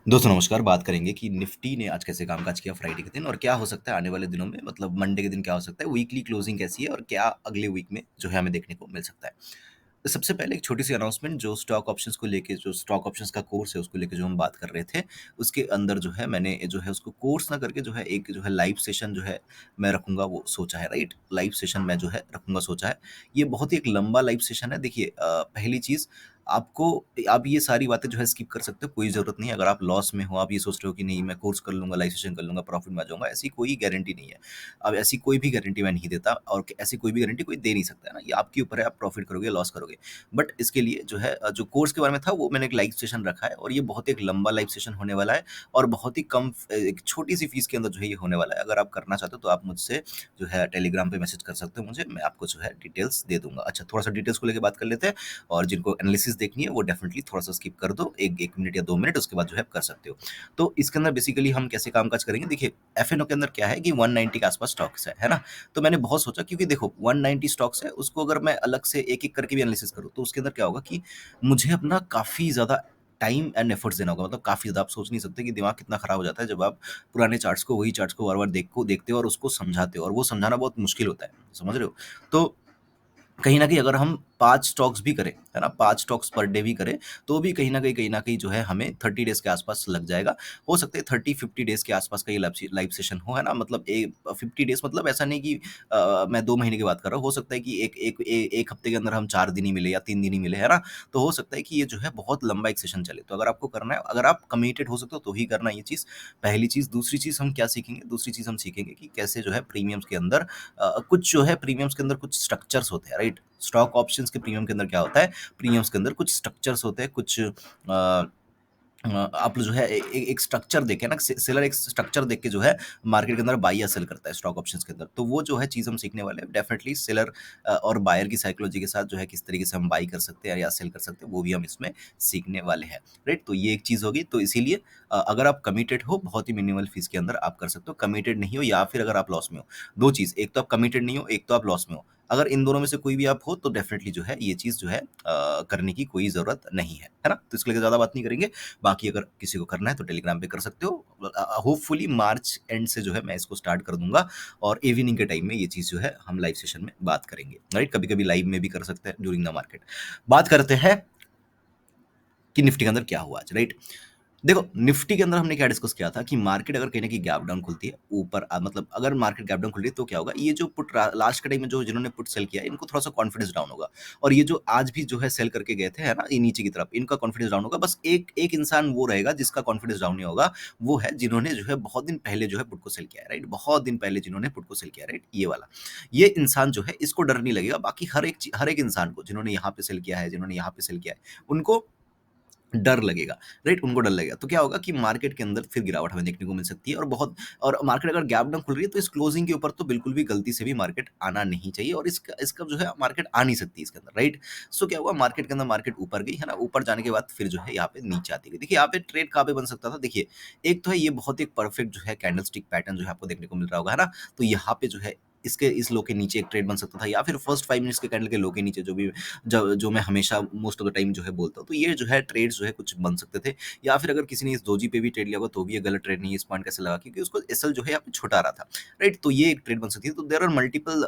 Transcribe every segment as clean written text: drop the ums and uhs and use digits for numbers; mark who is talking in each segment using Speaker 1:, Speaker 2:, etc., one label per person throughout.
Speaker 1: दोस्तों नमस्कार, बात करेंगे कि निफ्टी ने आज कैसे कामकाज किया फ्राइडे के दिन और क्या हो सकता है आने वाले दिनों में मतलब मंडे के दिन क्या हो सकता है, वीकली क्लोजिंग कैसी है और क्या अगले वीक में जो है हमें देखने को मिल सकता है। तो सबसे पहले एक छोटी-सी अनाउंसमेंट जो स्टॉक ऑप्शंस को लेके जो स्टॉक ऑप्शंस का कोर्स है उसको लेके जो हम बात कर रहे थे, उसके अंदर जो है मैंने जो है उसको कोर्स ना करके जो है एक जो है लाइव सेशन जो है मैं रखूँगा वो सोचा है, राइट? लाइव सेशन मैं जो है रखूँगा सोचा है। ये बहुत ही एक लंबा लाइव सेशन है। देखिए पहली चीज़ आपको आप ये सारी बातें जो है स्किप कर सकते हो, कोई ज़रूरत नहीं है। अगर आप लॉस में हो, आप ये सोच रहे हो कि नहीं मैं कोर्स कर लूँगा, लाइव सेशन कर लूँगा, प्रॉफ़िट में आ जाऊँगा, ऐसी कोई गारंटी नहीं है। अब ऐसी कोई भी गारंटी मैं नहीं देता और ऐसी कोई भी गारंटी कोई दे नहीं सकता है ना, ये आपके ऊपर है आप प्रॉफ़िट करोगे, लॉस करोगे। बट इसके लिए जो है जो कोर्स के बारे में था वो मैंने एक लाइव सेशन रखा है और ये बहुत एक लंबा लाइव सेशन होने वाला है और बहुत ही कम एक छोटी-सी फ़ीस के अंदर जो है ये होने वाला है। अगर आप करना चाहते हो तो आप मुझसे जो है टेलीग्राम पे मैसेज कर सकते हो मुझे, मैं आपको जो है डिटेल्स दे दूँगा। अच्छा थोड़ा-सा डिटेल्स को लेके बात कर लेते हैं और जिनको एनालिसिस देखनी है वो डेफ़िनिटली थोड़ा-सा स्किप कर दो, 1 मिनट या 2 मिनट उसके बाद जो है आप कर सकते हो। तो इसके अंदर बेसिकली हम कैसे कामकाज करेंगे देखिए, एफ-एन-ओ के अंदर क्या है कि 190 के आस-पास स्टॉक्स है ना? तो मैंने बहुत सोचा क्योंकि देखो 190 स्टॉक्स है, उसको अगर मैं अलग से एक-एक करके भी एनालिसिस करूँ, तो उसके अंदर क्या होगा कि मुझे अपना काफ़ी ज़्यादा टाइम एंड एफर्ट्स देना होगा। मतलब काफ़ी ज़्यादा आप सोच नहीं सकते कि दिमाग कितना खराब हो जाता है जब आप पुराने चार्ट्स को, वही चार्ट्स को बार-बार देखते हो और उसको समझाते हो और वो समझाना बहुत मुश्किल होता है, समझ रहे हो? तो कहीं न कहीं अगर हम 5 स्टॉक्स भी करें, है ना? 5 स्टॉक्स पर डे भी करें, तो भी कहीं न कहीं जो है हमें 30 डेज़ के आस-पास लग जाएगा। हो सकता है 30-50 डेज़ के आस-पास का ये लाइव सेशन हो, है ना? मतलब 50 डेज़ मतलब ऐसा नहीं कि मैं 2 महीने की बात कर रहा हूँ। हो सकता है कि एक एक ए 1 हफ्ते के अंदर हम 4 दिन ही मिले या 3 दिन ही मिले, है ना? तो हो सकता है कि ये जो है बहुत लंबा एक सेशन चले। तो अगर आपको करना है, अगर आप कमिटेड हो सकते हो तो ही करना ये चीज़, पहली चीज़। दूसरी चीज़ हम क्या सीखेंगे? दूसरी चीज़ हम सीखेंगे कि कैसे जो है प्रीमियम्स के अंदर कुछ जो है प्रीमियम्स के अंदर कुछ स्ट्रक्चर्स होते हैं, राइट? स्टॉक ऑप्शंस के प्रीमियम के अंदर क्या होता है, प्रीमियम्स के अंदर कुछ स्ट्रक्चर्स होते हैं, कुछ आप जो है एक स्ट्रक्चर देख के ना सेलर एक स्ट्रक्चर देख के जो है मार्केट के अंदर बाय या सेल करता है स्टॉक ऑप्शंस के अंदर। तो वो जो है चीज़ हम सीखने वाले हैं। डेफिनिटली सेलर और बायर की साइकोलॉजी के साथ जो है किस तरीके से हम बाय कर सकते हैं या सेल कर सकते हैं, वो भी हम इसमें सीखने वाले हैं, राइट? तो ये एक चीज़ होगी। तो इसीलिए अगर आप कमिटेड हो, बहुत ही मिनिमल फीस के अंदर आप कर सकते हो। कमिटेड नहीं हो या फिर अगर आप लॉस में हो, 2 चीज़, एक तो आप कमिटेड नहीं हो, एक तो आप लॉस में हो। अगर इन दोनों में से कोई भी आप हो तो डेफिनिटली जो है ये चीज़ जो है करने की कोई ज़रूरत नहीं है ना? तो इसको लेके ज़्यादा बात नहीं करेंगे। बाकी अगर किसी को करना है तो टेलीग्राम पे कर सकते हो। होपफुली मार्च एंड से जो है मैं इसको स्टार्ट कर दूँगा और इवनिंग के टाइम में ये चीज़ जो है हम लाइव सेशन में बात करेंगे, राइट? कभी-कभी लाइव में भी कर सकते हैं ड्यूरिंग द मार्केट। बात करते हैं कि निफ्टी के अंदर क्या हुआ आज, राइट? देखो, निफ्टी के अंदर हमने क्या डिस्कस किया था कि मार्केट अगर कहीं न कहीं गैप डाउन खुलती है, ऊपर मतलब अगर मार्केट गैप डाउन खुल रही है तो क्या होगा, ये जो पुट लास्ट के टाइम में जो जिन्होंने पुट सेल किया है, इनको थोड़ा-सा कॉन्फिडेंस डाउन होगा और ये जो आज भी जो है सेल करके गए थे, है ना? ये नीचे की तरफ, इनका कॉन्फिडेंस डाउन होगा। बस एक एक इंसान वो रहेगा जिसका कॉन्फिडेंस डाउन नहीं होगा, वो है जिन्होंने जो है बहुत दिन पहले जो है पुट को सेल किया है, राइट? बहुत दिन पहले जिन्होंने पुट को सेल किया है, राइट? ये वाला। ये इंसान जो है इसको डर नहीं लगेगा, बाकी हर एक इंसान को जिन्होंने यहाँ पे सेल किया है, जिन्होंने यहाँ पे सेल किया है, उनको डर लगेगा, राइट? उनको डर लगेगा। तो क्या होगा कि मार्केट के अंदर फिर गिरावट हमें देखने को मिल सकती है और बहुत और मार्केट अगर गैप डाउन खुल रही है तो इस क्लोजिंग के ऊपर तो बिल्कुल भी गलती से भी मार्केट आना नहीं चाहिए और इसका इसका जो है मार्केट आ नहीं सकती इसके अंदर, राइट? सो क्या हुआ मार्केट के अंदर मार्केट ऊपर गई, है ना? ऊपर जाने के बाद फिर जो है यहाँ पे नीचे आती गई। देखिए यहाँ पे ट्रेड कहाँ पे बन सकता था? देखिए, एक तो है ये बहुत एक परफेक्ट जो है कैंडलस्टिक पैटर्न जो है आपको देखने को मिल रहा होगा, है ना? तो यहाँ पे जो है इस लो के नीचे एक ट्रेड बन सकता था या फिर फर्स्ट 5 मिनट्स के कैंडल के लो के नीचे जो मैं हमेशा मोस्ट ऑफ द टाइम जो है बोलता हूँ। तो ये जो है ट्रेड्स जो है कुछ बन सकते थे या फिर अगर किसी ने इस दोजी पे भी ट्रेड लिया होगा तो भी ये गलत ट्रेड नहीं है, इस पॉइंट कैसे लगा क्योंकि उसको एसएल जो है यहाँ पे छुटा रहा था, राइट? तो ये एक ट्रेड बन सकती है। तो देयर आर मल्टीपल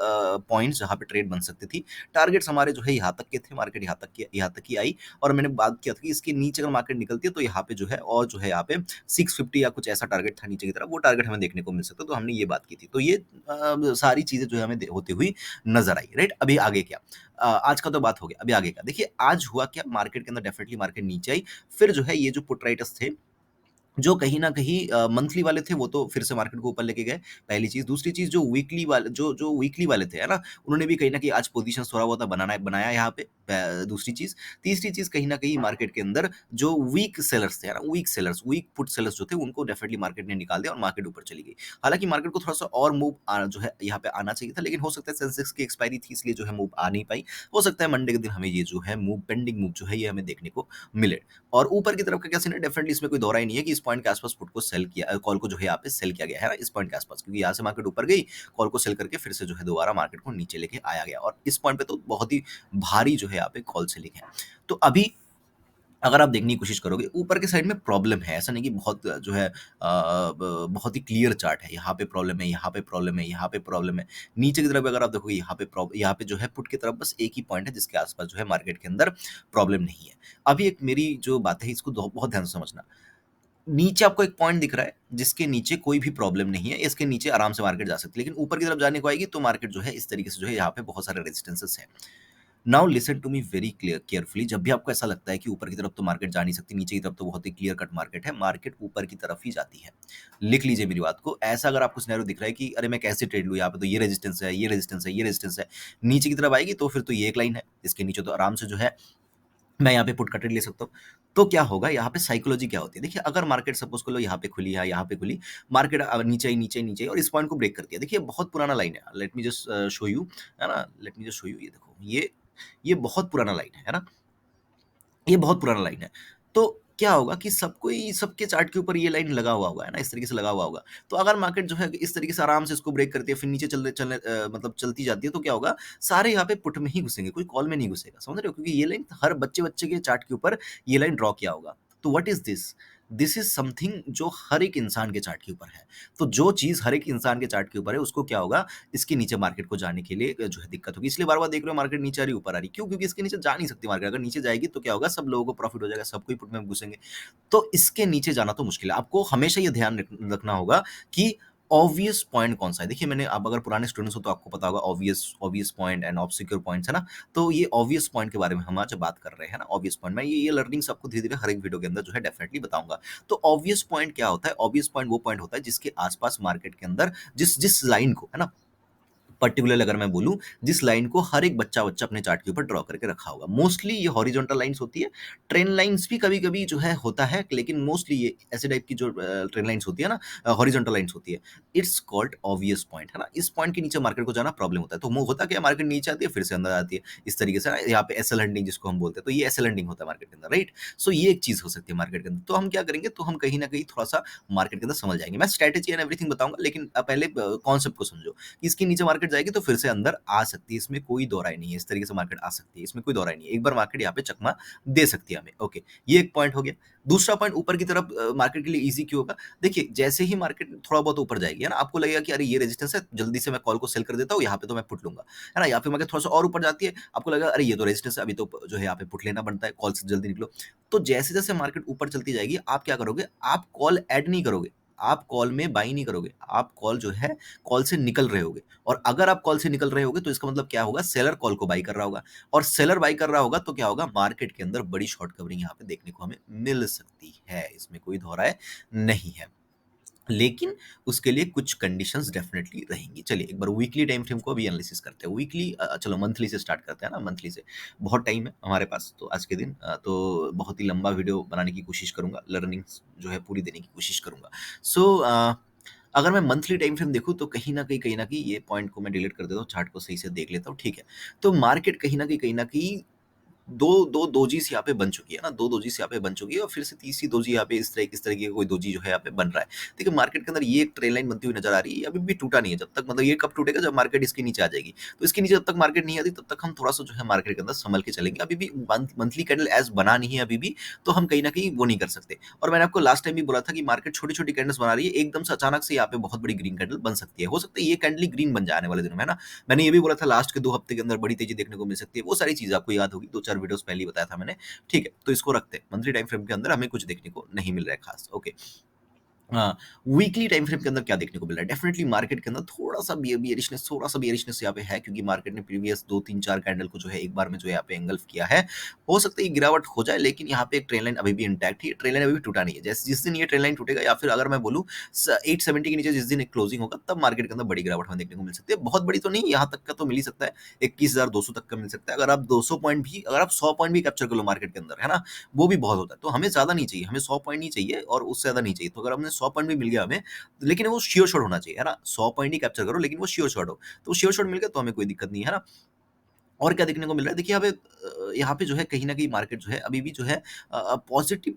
Speaker 1: पॉइंट्स जहाँ पे ट्रेड बन सकती थी। टारगेट्स हमारे जो है यहाँ तक के थे, मार्केट यहाँ तक की आई और मैंने बात किया था कि इसके नीचे अगर मार्केट निकलती है तो यहाँ पे जो है और जो है यहाँ पे 650 या कुछ ऐसा टारगेट था नीचे की तरफ, वो टारगेट हमें देखने को मिल सकता है। तो हमने ये बात की थी। तो ये सारी चीज़ें जो है हमें होती हुई नज़र आई, राइट? अभी आगे क्या? आज का तो बात हो गया, अभी आगे का। देखिए आज हुआ क्या मार्केट के अंदर डेफिनिटली मार्केट नीचे आई, फिर जो है ये जो पुट राइटर्स थे जो कहीं न कहीं मंथली वाले थे वो तो फिर से मार्केट को ऊपर लेके गए, पहली चीज़। दूसरी चीज़ जो वीकली वाले जो वीकली वाले थे, है ना? उन्होंने भी कहीं न कहीं आज पोज़ीशंस थोड़ा बहुत बनाया यहाँ पे दूसरी चीज़। तीसरी चीज़ कहीं न कहीं मार्केट के अंदर जो वीक सेलर्स थे, है ना? वीक पुट सेलर्स जो थे उनको डेफिनिटली मार्केट ने निकाल दिया और मार्केट ऊपर चली गई। हालाँकि मार्केट को थोड़ा-सा और मूव जो है यहाँ पे आना चाहिए था, लेकिन हो सकता है सेंसेक्स की एक्सपायरी थी इसलिए जो है मूव आ नहीं पाई। हो सकता है मंडे के दिन हमें ये जो है पेंडिंग मूव जो है ये हमें देखने को मिले। और ऊपर की तरफ का क्या सीन है डेफिनेटली इसमें कोई दो राय नहीं है कि इस पॉइंट के आसपास पुट को सेल किया कॉल को जो है यहाँ पे सेल किया गया है ना इस पॉइंट के आसपास क्योंकि यहाँ से मार्केट ऊपर गई कॉल को सेल करके फिर से जो है दोबारा मार्केट को नीचे लेके आया गया और इस पॉइंट पे तो बहुत ही भारी जो है यहाँ पे कॉल सेलिंग है। तो अभी अगर आप देखने की कोशिश करोगे, ऊपर के साइड में प्रॉब्लम है, ऐसा नहीं कि बहुत जो है बहुत ही क्लियर चार्ट है, यहाँ पे प्रॉब्लम है, यहाँ पे प्रॉब्लम है, यहाँ पे प्रॉब्लम है। नीचे की तरफ अगर आप देखोगे, यहाँ पे जो है पुट की तरफ बस एक ही पॉइंट है जिसके आस-पास जो है मार्केट के अंदर प्रॉब्लम नहीं है। अभी एक मेरी जो बात है इसको दो बहुत ध्यान से समझना। नीचे आपको एक पॉइंट दिख रहा है, जिसके नीचे कोई भी प्रॉब्लम नहीं है, इसके नीचे आराम से मार्केट जा सकती है, लेकिन ऊपर की तरफ जाने को आएगी तो मार्केट जो है इस तरीके से जो है यहाँ पे बहुत सारे रेजिस्टेंसेस हैं। Now listen to me very clear carefully. जब भी आपको ऐसा लगता है कि ऊपर की तरफ तो मार्केट जा नहीं सकती, नीचे की तरफ तो बहुत ही क्लियर कट मार्केट है, मार्केट ऊपर की तरफ ही जाती है। लिख लीजिए मेरी बात को। ऐसा अगर आपको सिनेरियो दिख रहा है कि अरे मैं कैसे ट्रेड लूँ, यहाँ पे तो ये रेजिस्टेंस है, ये रेजिस्टेंस है, ये रेजिस्टेंस है, नीचे की तरफ आएगी तो फिर तो ये एक लाइन है, इसके नीचे तो आराम से जो है मैं यहाँ पे पुट का ट्रेड ले सकता हूँ। तो क्या होगा, यहाँ पे साइकोलॉजी क्या होती है? देखिए, अगर मार्केट सपोज़ कर लो यहाँ पे खुली है, यहाँ पे खुली, मार्केट नीचे आई, नीचे आई, नीचे आई और इस पॉइंट को ब्रेक कर दिया। देखिए, बहुत पुराना लाइन है। Let me just show you, है ना? Let me just show you, ये देखो, ये बहुत पुराना लाइन है ना? ये बहुत पुराना लाइन है। तो क्या होगा कि सबको ही सबके चार्ट के ऊपर ये लाइन लगा हुआ होगा, है ना? इस तरीके से लगा हुआ होगा। तो अगर मार्केट जो है इस तरीके से आराम से इसको ब्रेक करती है, फिर नीचे मतलब चलती जाती है, तो क्या होगा? सारे यहाँ पे पुट में ही घुसेंगे, कोई कॉल में नहीं घुसेगा। समझ रहे हो? क्योंकि ये लाइन हर बच्चे-बच्चे के चार्ट के ऊपर ये लाइन ड्रॉ किया होगा। तो what is this? This is something जो हर एक इंसान के चार्ट के ऊपर है। तो जो चीज़ हर एक इंसान के चार्ट के ऊपर है, उसको क्या होगा? इसके नीचे मार्केट को जाने के लिए जो है दिक्कत होगी। इसलिए बार-बार देख रहे हो मार्केट नीचे आ रही है, ऊपर आ रही है। क्यों? क्योंकि इसके नीचे जा नहीं सकती मार्केट। अगर नीचे जाएगी तो क्या होगा? सब लोगों को प्रॉफिट हो जाएगा, सब कोई पुट में घुसेंगे। तो इसके नीचे जाना तो मुश्किल है। आपको हमेशा ये ध्यान रखना होगा कि ऑब्वियस पॉइंट कौन-सा है। देखिए, मैंने आप अगर पुराने स्टूडेंट्स हो तो आपको पता होगा obvious obvious point and obscure points, है ना? तो ये ऑब्वियस पॉइंट के बारे में हम आज बात कर रहे हैं ना, ऑब्वियस पॉइंट। मैं ये लर्निंग्स आपको धीरे-धीरे हर एक वीडियो के अंदर जो है डेफिनिटली बताऊँगा। तो ऑब्वियस पॉइंट क्या होता है? ऑब्वियस पॉइंट वो पॉइंट होता है जिसके आस-पास मार्केट के अंदर जिस जिस लाइन को, है ना? पर्टिकुलर अगर मैं बोलूँ, जिस लाइन को हर एक बच्चा-वच्चा अपने चार्ट के ऊपर ड्रॉ करके रखा होगा। मोस्टली ये हॉरिजॉन्टल लाइन्स होती है, ट्रेंड लाइन्स भी कभी-कभी जो है होता है, लेकिन मोस्टली ये ऐसे टाइप की जो ट्रेंड लाइन्स होती है ना, हॉरिजॉन्टल लाइन्स होती है। इट्स कॉल्ड ऑब्वियस पॉइंट, है ना? इस पॉइंट के नीचे मार्केट को जाना प्रॉब्लम होता है। तो वो होता क्या है, मार्केट नीचे आती है, फिर से अंदर आती है। इस तरीके से ना, यहाँ पे एसएल हंटिंग जिसको हम बोलते हैं, तो ये एसएल हंटिंग होता है मार्केट के अंदर, राइट? सो ये एक चीज़ हो सकती है मार्केट के अंदर। तो हम क्या करेंगे, तो हम कहीं न कहीं थोड़ा-सा मार्केट के अंदर समझ जाएँगे। मैं स्ट्रैटेजी एंड एवरीथिंग बताऊँगा, लेकिन पहले कॉन्सेप्ट को समझो। इसके नीचे मार्केट जाएगी तो फिर से अंदर आ सकती है, इसमें कोई दो राय नहीं है। इस तरीके से मार्केट आ सकती है, इसमें कोई दो राय नहीं है। एक बार मार्केट यहाँ पे चकमा दे सकती है हमें, ओके। ये एक पॉइंट हो गया। दूसरा पॉइंट, ऊपर की तरफ मार्केट के लिए ईज़ी क्यों होगा? देखिए, जैसे ही मार्केट थोड़ा बहुत ऊपर जाएगी, है ना? आपको लगेगा कि अरे ये रेजिस्टेंस है, जल्दी से मैं कॉल को सेल कर देता हूँ, यहाँ पे तो मैं पुट लूँगा, है ना? या फिर मार्केट थोड़ा-सा और ऊपर जाती है, आपको लगेगा अरे ये तो रेजिस्टेंस है, अभी तो जो है यहाँ पे पुट लेना बनता है, कॉल से जल्दी निकलो। तो जैसे-जैसे मार्केट ऊपर चलती जाएगी, आप क्या करोगे? आप कॉल ऐड नहीं करोगे, आप कॉल में बाय नहीं करोगे, आप कॉल जो है, कॉल से निकल रहे होगे। और अगर आप कॉल से निकल रहे होगे तो इसका मतलब क्या होगा, सेलर कॉल को बाय कर रहा होगा और सेलर बाय कर रहा होगा तो क्या होगा, मार्केट के अंदर बड़ी शॉर्ट कवरिंग यहाँ पे देखने को हमें मिल सकती है, इसमें कोई दो राय नहीं है। लेकिन उसके लिए कुछ कंडीशंस डेफिनेटली रहेंगी। चलिए एक बार वीकली टाइम फ्रेम को भी एनालिसिस करते हैं। वीकली चलो मंथली से स्टार्ट करते हैं ना, मंथली से। बहुत टाइम है हमारे पास तो आज के दिन तो बहुत ही लंबा वीडियो बनाने की कोशिश करूँगा, लर्निंग्स जो है पूरी देने की कोशिश करूँगा। सो अगर मैं मंथली टाइम फ्रेम देखूँ तो कहीं न कहीं ये पॉइंट को मैं डिलीट कर देता हूँ, चार्ट को सही से देख लेता हूँ, ठीक है। तो मार्केट कहीं न कहीं 2 दोजीज़ यहाँ पे बन चुकी है ना, 2 दोजीज़ यहाँ पे बन चुकी है और फिर से तीसरी दोजी यहाँ पे इस तरीके का कोई दोजी जो है यहाँ पे बन रहा है। देखिए मार्केट के अंदर ये एक ट्रेल लाइन बनती हुई नज़र आ रही है, ये अभी भी टूटा नहीं है, जब तक मतलब ये कब टूटेगा, जब मार्केट इसके नीचे आ जाएगी। तो इसके नीचे जब तक मार्केट नहीं आती तब तक हम थोड़ा-सा जो है मार्केट के अंदर सँभल के चलेंगे। अभी भी मंथली कैंडल ऐज़ बना नहीं है अभी भी, तो हम कहीं न कहीं वो नहीं कर सकते। और मैंने आपको लास्ट टाइम भी बोला था कि मार्केट छोटी-छोटी कैंडल्स बना रही है, एकदम से अचानक से यहाँ पे बहुत बड़ी ग्रीन कैंडल बन सकती है। हो सकता है ये कैंडल ही ग्रीन बन जाए आने वाले दिनों में, है ना? मैंने ये भी बोला था लास्ट के 2 हफ्ते के अंदर बड़ी तेज़ी देखने को मिल सकती है। वो सारी चीज़ें आपको याद होगी, 2-4 वीडियोज़ पहले ही बताया था मैंने। ठीक है, तो इसको रखते हैं। मंथली टाइम फ्रेम के अंदर हमें कुछ देखने को नहीं मिल रहा है खास, ओके। हाँ, वीकली टाइम फ्रेम के अंदर क्या देखने को मिल रहा है? डेफिनिटली मार्केट के अंदर थोड़ा-सा बियरिशनेस यहाँ पे है क्योंकि मार्केट ने प्रीवियस 2, 3, 4 कैंडल को जो है एक बार में जो है यहाँ पे एंगल्फ किया है। हो सकता है ये गिरावट हो जाए लेकिन यहाँ पे एक ट्रेंड लाइन अभी भी इंटैक्ट है, ट्रेंड लाइन अभी भी टूटा नहीं है। जैसे जिस दिन ये ट्रेंड लाइन टूटेगा या फिर अगर मैं बोलूँ 870 के नीचे जिस दिन एक क्लोजिंग होगा तब मार्केट के अंदर बड़ी गिरावट हमें देखने को मिल सकती है। बहुत बड़ी तो नहीं, यहाँ तक का तो मिल ही सकता है, 21,200 तक का मिल सकता है। अगर आप 100 पॉइंट भी कैप्चर कर लो मार्केट के अंदर, है ना? वो भी बहुत होता है। तो हमें ज़्यादा नहीं चाहिए, हमें 100 पॉइंट नहीं चाहिए और उससे ज़्यादा नहीं चाहिए। तो अगर हमने 100 पॉइंट भी मिल गया हमें, लेकिन वो श्योर शॉट होना चाहिए, है ना? 100 पॉइंट ही कैप्चर करो लेकिन वो श्योर शॉट हो। तो श्योर शॉट मिल गया तो हमें कोई दिक्कत नहीं है, है ना? और क्या देखने को मिल रहा है? देखिए यहाँ पे जो है कहीं न कहीं मार्केट जो है अभी भी जो है पॉज़िटिव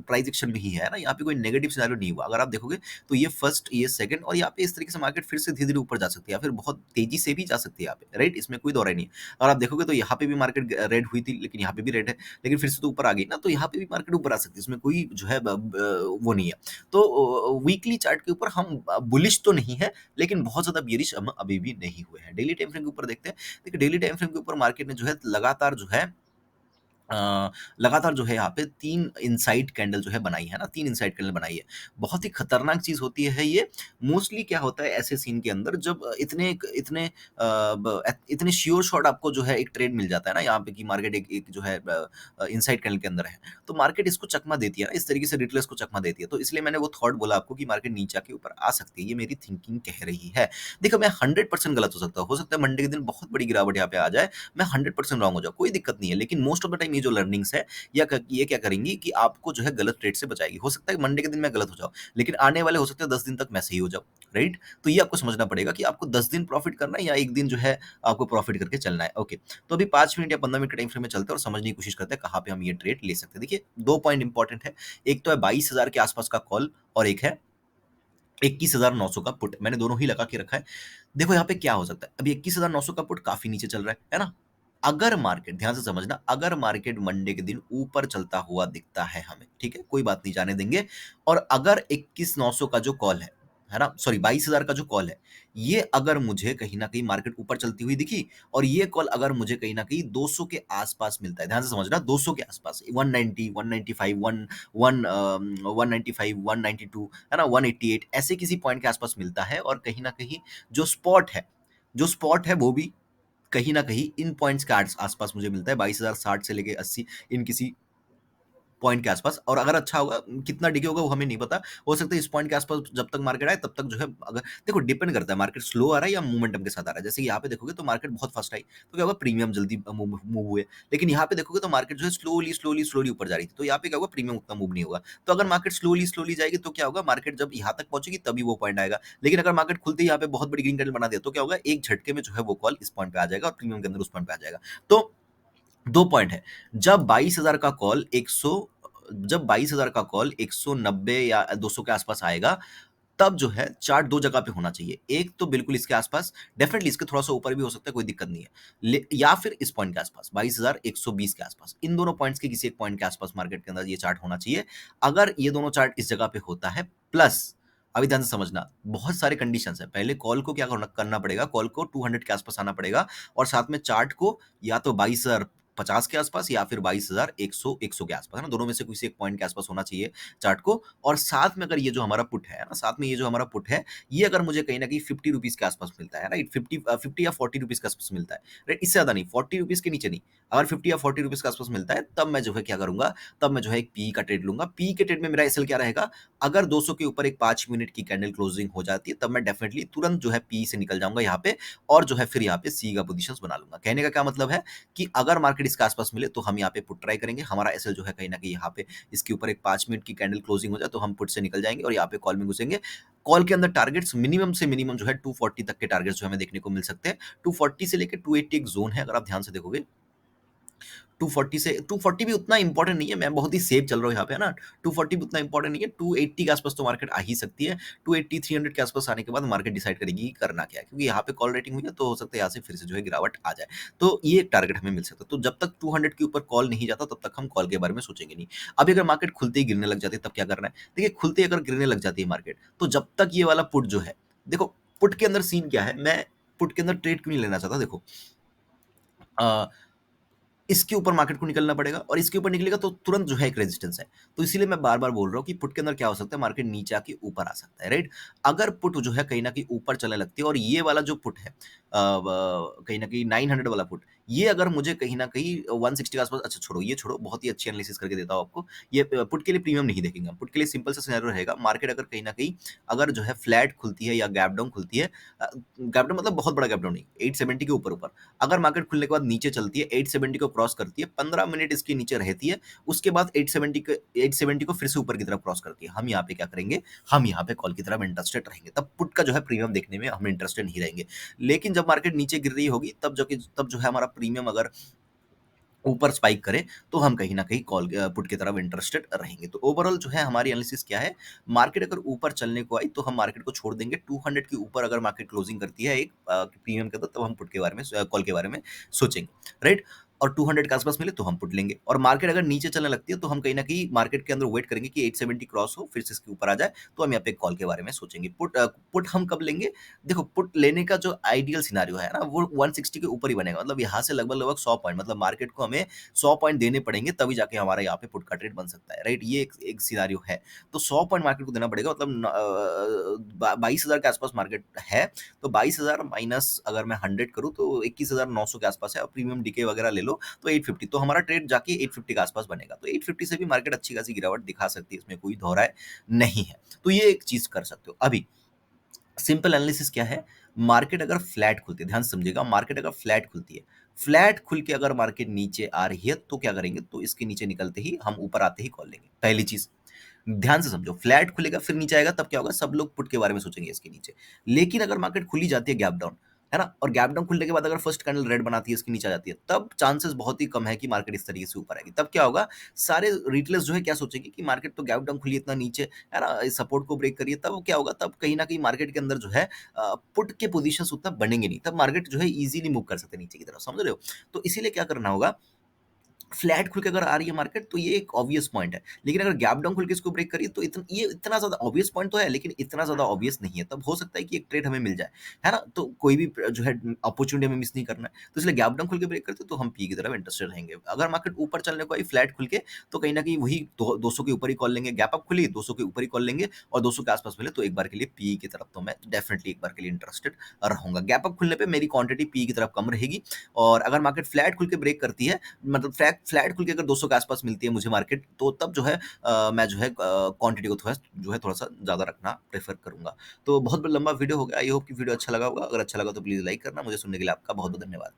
Speaker 1: प्राइस एक्शन में ही है ना? यहाँ पे कोई नेगेटिव सिनेरियो नहीं हुआ। अगर आप देखोगे तो ये फर्स्ट, ये सेकंड और यहाँ पे इस तरीके से मार्केट फिर से धीरे-धीरे ऊपर जा सकती है या फिर बहुत तेज़ी से भी जा सकती है यहाँ पे, राइट? इसमें कोई दो राय नहीं है। और आप देखोगे तो यहाँ पे भी मार्केट रेड हुई थी, लेकिन यहाँ पे भी रेड है, लेकिन फिर से तो ऊपर आ गई ना, तो यहाँ पे भी मार्केट ऊपर आ सकती है। इसमें कोई जो है वो नहीं है। तो वीकली चार्ट के ऊपर हम बुलिश तो नहीं है, लेकिन बहुत ज़्यादा बियरिश हम अभी भी नहीं हुए हैं। डेली टाइम फ्रेम के ऊपर देखते हैं। देखिए डेली टाइम फ्रेम के ऊपर मार्केट ने जो है लगातार जो है लगातार जो है यहाँ पे 3 इनसाइड कैंडल जो है बनाई है ना, 3 इनसाइड कैंडल बनाई है। बहुत ही खतरनाक चीज़ होती है ये। मोस्टली क्या होता है ऐसे सीन के अंदर जब इतने इतने इतने श्योर शॉट आपको जो है एक ट्रेड मिल जाता है ना यहाँ पे कि मार्केट एक एक जो है इनसाइड कैंडल के अंदर है। तो मार्केट इसको चकमा देती है ना, इस तरीके से रिटलेस को चकमा देती है। तो इसलिए मैंने वो थॉट बोला आपको कि मार्केट नीचे आके ऊपर आ सकती है। ये मेरी थिंकिंग कह रही है। देखो मैं 100% गलत हो सकता हूँ। हो सकता है मंडे के दिन बहुत बड़ी गिरावट यहाँ पे आ जाए, मैं 100% रॉन्ग हो जाऊँ, कोई दिक्कत नहीं है। लेकिन मोस्ट ऑफ द टाइम ये जो लर्निंग्स है ये क्या करेंगी कि आपको जो है गलत ट्रेड से बचाएगी। हो सकता है कि मंडे के दिन मैं गलत हो जाऊँ, लेकिन आने वाले हो सकते हैं 10 दिन तक मैं सही हो जाऊँ, राइट? तो ये आपको समझना पड़ेगा कि आपको 10 दिन प्रॉफिट करना है या 1 दिन जो है आपको प्रॉफिट करके चलना है। ओके, तो अभी 5 मिनट या 15 मिनट के टाइम फ्रेम में चलते हैं और समझने की कोशिश करते हैं कहाँ पे हम ये ट्रेड ले सकते हैं। देखिए 2 पॉइंट इंपॉर्टेंट है, एक तो है 22,000 के आसपास का कॉल और एक है 21,900 का पुट। मैंने दोनों ही लगा के रखा है। देखो यहाँ पे क्या हो सकता है, अभी 21,900 का पुट काफ़ी नीचे चल रहा है ना? अगर मार्केट ध्यान से समझना, अगर मार्केट मंडे के दिन ऊपर चलता हुआ दिखता है हमें, ठीक है? कोई बात नहीं, जाने देंगे और अगर 21,900 का जो कॉल है ना? सॉरी 22,000 का जो कॉल है, ये अगर मुझे कहीं न कहीं मार्केट ऊपर चलती हुई दिखी और ये कॉल अगर मुझे कहीं न कहीं 200 के आस-पास मिलता है, ध्यान से समझना 200 के आस-पास 190, 195, 195, 192 है ना? 188 ऐसे किसी पॉइंट के आस-पास मिलता है और कहीं न कहीं जो स्पॉट है वो भी कहीं न कहीं इन पॉइंट्स के आस-पास मुझे मिलता है 22,060 से लेके 80 इन किसी पॉइंट के आस-पास और अगर अच्छा होगा, कितना डिगे होगा वो हमें नहीं पता। हो सकता है इस पॉइंट के आस-पास जब तक मार्केट आए तब तक जो है अगर देखो डिपेंड करता है मार्केट स्लो आ रहा है या मोमेंटम के साथ आ रहा है। जैसे यहाँ पे देखोगे तो मार्केट बहुत फास्ट आई, तो क्या होगा प्रीमियम जल्दी मूव हुए। लेकिन यहाँ पे देखोगे तो मार्केट जो है स्लोली ऊपर जा रही थी। तो यहाँ पे क्या होगा प्रीमियम उतना मूव नहीं होगा। तो अगर मार्केट स्लोली जाएगी तो क्या होगा मार्केट जब यहाँ तक पहुँचेगी तभी वो पॉइंट आएगा। लेकिन अगर मार्केट खुलते ही यहाँ पे बहुत बड़ी ग्रीन कैंडल बना दिया तो क्या होगा एक झटके में जो है वो कॉल इस पॉइंट पे आ जाएगा और प्रीमियम के अंदर उस पॉइंट पे आ जाएगा। तो 2 पॉइंट है। जब 22,000 का कॉल 100 जब 22,000 का कॉल 190 या 200 के आस-पास आएगा, तब जो है चार्ट 2 जगह पे होना चाहिए। एक तो बिल्कुल इसके आस-पास, डेफिनिटली इसके थोड़ा-सा ऊपर भी हो सकता है, कोई दिक्कत नहीं है। या फिर इस पॉइंट के आस-पास 22,120 के आस-पास। इन दोनों पॉइंट्स के किसी एक पॉइंट के आस-पास मार्केट के अंदर ये चार्ट होना चाहिए। अगर ये दोनों चार्ट इस जगह पे होता है प्लस अभी ध्यान से समझना, बहुत सारे कंडीशंस हैं। पहले कॉल को क्या करना पड़ेगा, कॉल को 200 के आस-पास आना पड़ेगा और साथ में चार्ट को या तो 22,050 के आस-पास या फिर 22,100 के आस-पास, है ना? दोनों में से किसी एक पॉइंट के आस-पास होना चाहिए चार्ट को और साथ में अगर ये जो हमारा पुट है ना, साथ में ये जो हमारा पुट है, ये अगर मुझे कहीं न कहीं ₹50 के आस-पास मिलता है, राइट? 50 या ₹40 के आस-पास मिलता है, राइट? इससे ज़्यादा नहीं, ₹40 के नीचे नहीं। अगर 50 या ₹40 के आस-पास मिलता है, तब मैं जो है क्या करूँगा, तब मैं जो है एक पीई का ट्रेड लूँगा। पीई के ट्रेड में मेरा एसएल क्या रहेगा, अगर 200 के ऊपर एक 5 मिनट की कैंडल क्लोजिंग हो जाती है, तब मैं डेफिनिटली तुरंत जो है पीई से निकल जाऊँगा यहाँ पे और जो है फिर यहाँ पे सी का पोज़ीशंस बना लूँगा। कहने का क्या मतलब है कि अगर मार्केट इसके आस-पास मिले, तो हम यहाँ पे पुट ट्राई करेंगे। हमारा एसएल जो है कहीं न कहीं यहाँ पे इसके ऊपर एक 5 मिनट की कैंडल क्लोजिंग हो जाए, तो हम पुट से निकल जाएँगे और यहाँ पे कॉल में घुसेंगे। कॉल के अंदर टारगेट्स मिनिमम से मिनिमम जो है 240 तक के टारगेट्स जो हमें देखने को मिल सकते हैं। 240 से लेके 280 एक ज़ोन है, अगर आप ध्यान से देखोगे। 240 भी उतना इंपॉर्टेंट नहीं है, मैं बहुत ही सेफ चल रहा हूँ यहाँ पे, है ना? 240 भी उतना इंपॉर्टेंट नहीं है, 280 के आसपास तो मार्केट आ ही सकती है। 280, 300 के आसपास आने के बाद मार्केट डिसाइड करेगी कि करना क्या है, क्योंकि यहाँ पे कॉल रेटिंग हुई है, तो हो सकता है यहाँ से फिर से जो है गिरावट आ जाए। तो ये एक टारगेट हमें मिल सकता है। तो जब तक 200 के ऊपर कॉल नहीं जाता, तब तक हम कॉल के बारे में सोचेंगे नहीं। अभी अगर मार्केट खुलते ही गिरने लग जाती है, तब क्या करना है? देखिए, खुलते ही अगर गिरने लग जाती है मार्केट, तो जब तक ये वाला पुट जो है, देखो पुट के अंदर सीन क्या है, मैं पुट के अंदर ट्रेड क्यों नहीं लेना चाहता? देखो अ इसके ऊपर मार्केट को निकलना पड़ेगा और इसके ऊपर निकलेगा तो तुरंत जो है एक रेजिस्टेंस है। तो इसीलिए मैं बार-बार बोल रहा हूँ कि पुट के अंदर क्या हो सकता है, मार्केट नीचे आके ऊपर आ सकता है, राइट? अगर पुट जो है कहीं न कहीं ऊपर चलने लगती है और ये वाला जो पुट है कहीं न कहीं 900 वाला पुट, ये अगर मुझे कहीं न कहीं 160 के आस-पास, अच्छा छोड़ो, ये छोड़ो, बहुत ही अच्छी एनालिसिस करके देता हूँ आपको। ये पुट के लिए प्रीमियम नहीं देखेंगे हम, पुट के लिए सिंपल सा सिनेरियो रहेगा, मार्केट अगर कहीं न कहीं अगर जो है फ्लैट खुलती है या गैप डाउन खुलती है, गैप डाउन मतलब बहुत बड़ा गैप डाउन नहीं, 870 के ऊपर-ऊपर। अगर मार्केट खुलने के बाद नीचे चलती है, 870 को क्रॉस करती है, 15 मिनट इसके नीचे रहती है, उसके बाद 870 को फिर से ऊपर की तरफ क्रॉस करती है। हम यहाँ पे क्या करेंगे, हम यहाँ पे कॉल की तरफ इंटरेस्टेड रहेंगे। तब पुट का जो है प्रीमियम देखने में हम इंटरेस्टेड नहीं रहेंगे। लेकिन जब मार्केट नीचे गिर रही होगी, तब जो है हमारा प्रीमियम अगर ऊपर स्पाइक करे, तो हम कहीं न कहीं पुट की तरफ इंटरेस्टेड रहेंगे। तो ओवरऑल जो है हमारी एनालिसिस क्या है, मार्केट अगर ऊपर चलने को आई, तो हम मार्केट को छोड़ देंगे। 200 के ऊपर अगर मार्केट क्लोजिंग करती है एक प्रीमियम के अंदर, तब हम पुट के बारे में कॉल के बारे में सोचेंगे, राइट? और 200 के आस-पास मिले तो हम पुट लेंगे, और मार्केट अगर नीचे चलने लगती है, तो हम कहीं न कहीं मार्केट के अंदर वेट करेंगे कि 870 क्रॉस हो, फिर से इसके ऊपर आ जाए, तो हम यहाँ पे कॉल के बारे में सोचेंगे। पुट हम कब लेंगे? देखो, पुट लेने का जो आइडियल सिनेरियो है ना, वो 160 के ऊपर ही बनेगा। मतलब यहाँ से लगभग-लगभग 100 पॉइंट, मतलब मार्केट को हमें 100 पॉइंट देने पड़ेंगे, तभी जाके हमारा यहाँ पे पुट का ट्रेड बन सकता है, राइट? ये एक एक सिनेरियो है। तो 100 पॉइंट मार्केट को देना पड़ेगा, मतलब 22,000 के आसपास मार्केट है, तो 22,000 माइनस अगर मैं 100 करूँ तो 21,900 के आसपास है, और प्रीमियम डीके वगैरह ले लो तो 850, तो हमारा ट्रेड जाके 850 के आसपास बनेगा। तो 850 से भी मार्केट अच्छी खासी गिरावट दिखा सकती है, इसमें कोई दो राय नहीं है। तो ये एक चीज़ कर सकते हो। अभी सिंपल एनालिसिस क्या है, मार्केट अगर फ्लैट खुलती है, ध्यान से समझिएगा, मार्केट अगर फ्लैट खुलती है, फ्लैट खुल के अगर मार्केट नीचे आ रही है, तो क्या करेंगे? तो इसके नीचे निकलते ही हम ऊपर आते ही कॉल लेंगे, पहली चीज़। ध्यान से समझो, फ्लैट खुलेगा फिर नीचे आएगा, तब क्या होगा? सब लोग पुट के बारे में सोचेंगे इसके नीचे। लेकिन अगर मार्केट खुली जाती है गैप डाउन, है ना? और गैप डाउन खुलने के बाद अगर फर्स्ट कैंडल रेड बनाती है, इसके नीचे आ जाती है, तब चांसेस बहुत ही कम है कि मार्केट इस तरीके से ऊपर आएगी। तब क्या होगा? सारे रिटेलर्स जो है क्या सोचेंगे कि मार्केट तो गैप डाउन खुली है इतना नीचे, है ना? इस सपोर्ट को ब्रेक करिए, तब क्या होगा? तब कहीं न कहीं मार्केट के अंदर जो है पुट के पोज़ीशंस उतना बनेंगे नहीं। तब मार्केट जो है ईज़िली मूव कर सकते हैं नीचे की तरफ, समझ रहे हो? तो इसीलिए क्या करना होगा, फ्लैट खुल के अगर आ रही है मार्केट, तो ये एक ऑब्वियस पॉइंट है। लेकिन अगर गैप डाउन खुल के इसको ब्रेक करिए, तो ये इतना ज़्यादा ऑब्वियस पॉइंट तो है, लेकिन इतना ज़्यादा ऑब्वियस नहीं है। तब हो सकता है कि एक ट्रेड हमें मिल जाए, है ना? तो कोई भी जो है अपॉर्च्युनिटी हमें मिस नहीं करना है। तो इसलिए गैप डाउन खुल के ब्रेक करते, तो हम पी की तरफ इंटरेस्टेड रहेंगे। अगर मार्केट ऊपर चलने को आई फ्लैट खुल के, तो कहीं न कहीं वही 200 के ऊपर ही कॉल लेंगे। गैप अप खुली, 200 के ऊपर ही कॉल लेंगे, और 200 के आस-पास मिले, तो एक बार के लिए पी की तरफ तो मैं डेफिनिटली एक बार के लिए इंटरेस्टेड रहूँगा। गैप अप खुलने पे मेरी क्वांटिटी पी की तरफ कम रहेगी, और अगर मार्केट फ्लैट खुल के ब्रेक करती है, मतलब फ्लैट खुल के अगर 200 के आस-पास मिलती है मुझे मार्केट, तो तब जो है मैं जो है क्वांटिटी को थोड़ा-सा ज़्यादा रखना प्रेफ़र करूँगा। तो बहुत लंबा वीडियो हो गया, आई होप कि वीडियो अच्छा लगा होगा। अगर अच्छा लगा तो प्लीज़ लाइक करना। मुझे सुनने के लिए आपका बहुत-बहुत धन्यवाद।